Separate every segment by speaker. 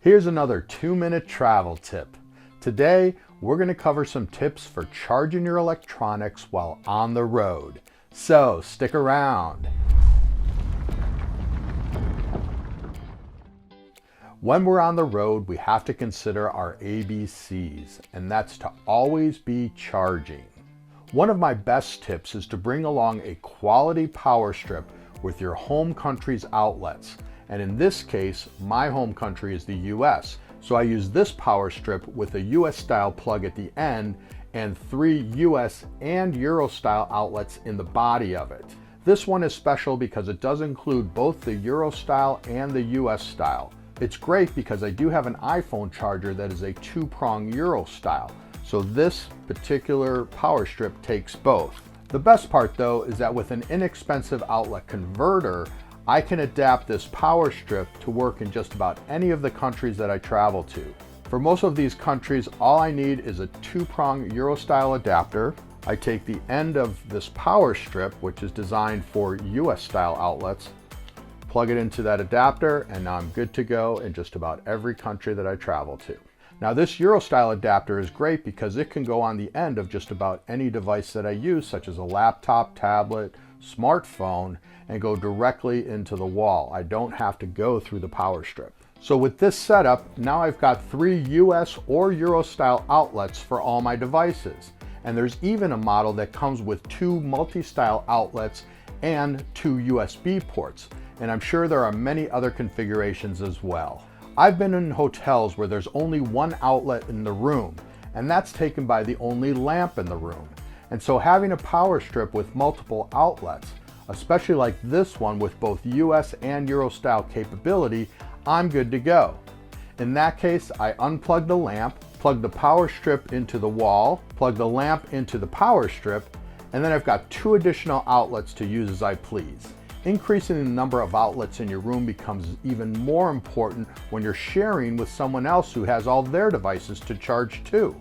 Speaker 1: Here's another 2-minute travel tip. Today, we're going to cover some tips for charging your electronics while on the road. So, stick around. When we're on the road, we have to consider our ABCs, and that's to always be charging. One of my best tips is to bring along a quality power strip with your home country's outlets. And in this case, my home country is the US. So I use this power strip with a US style plug at the end and 3 US and Euro style outlets in the body of it. This one is special because it does include both the Euro style and the US style. It's great because I do have an iPhone charger that is a 2-prong Euro style. So this particular power strip takes both. The best part though is that with an inexpensive outlet converter, I can adapt this power strip to work in just about any of the countries that I travel to. For most of these countries, all I need is a 2-prong Euro style adapter. I take the end of this power strip, which is designed for US style outlets, plug it into that adapter, and now I'm good to go in just about every country that I travel to. Now this Euro style adapter is great because it can go on the end of just about any device that I use, such as a laptop, tablet, smartphone, and go directly into the wall. I don't have to go through the power strip. So with this setup, now I've got 3 US or Euro style outlets for all my devices. And there's even a model that comes with 2 multi-style outlets and 2 USB ports. And I'm sure there are many other configurations as well. I've been in hotels where there's only 1 outlet in the room, and that's taken by the only lamp in the room. And so having a power strip with multiple outlets, especially like this one with both US and Euro style capability, I'm good to go. In that case, I unplug the lamp, plug the power strip into the wall, plug the lamp into the power strip, and then I've got 2 additional outlets to use as I please. Increasing the number of outlets in your room becomes even more important when you're sharing with someone else who has all their devices to charge too.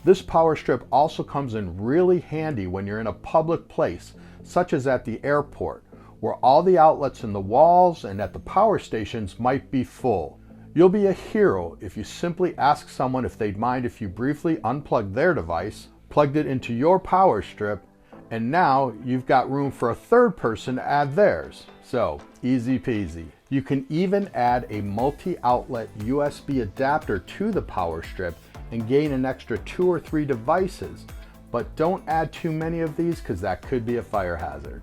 Speaker 1: This power strip also comes in really handy when you're in a public place, such as at the airport, where all the outlets in the walls and at the power stations might be full. You'll be a hero if you simply ask someone if they'd mind if you briefly unplugged their device, plugged it into your power strip, and now you've got room for a third person to add theirs. So, easy peasy. You can even add a multi-outlet USB adapter to the power strip and gain an extra 2 or 3 devices. But don't add too many of these because that could be a fire hazard.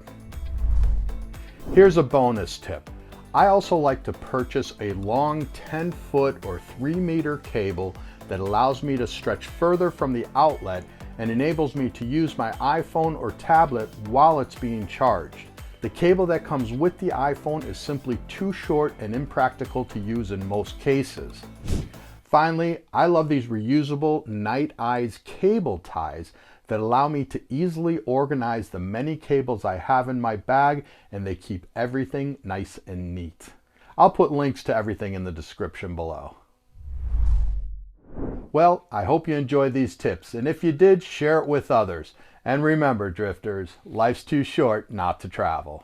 Speaker 1: Here's a bonus tip. I also like to purchase a long 10-foot or 3-meter cable that allows me to stretch further from the outlet and enables me to use my iPhone or tablet while it's being charged. The cable that comes with the iPhone is simply too short and impractical to use in most cases. Finally, I love these reusable Night Eyes cable ties that allow me to easily organize the many cables I have in my bag, and they keep everything nice and neat. I'll put links to everything in the description below. Well, I hope you enjoyed these tips, and if you did, share it with others. And remember, drifters, life's too short not to travel.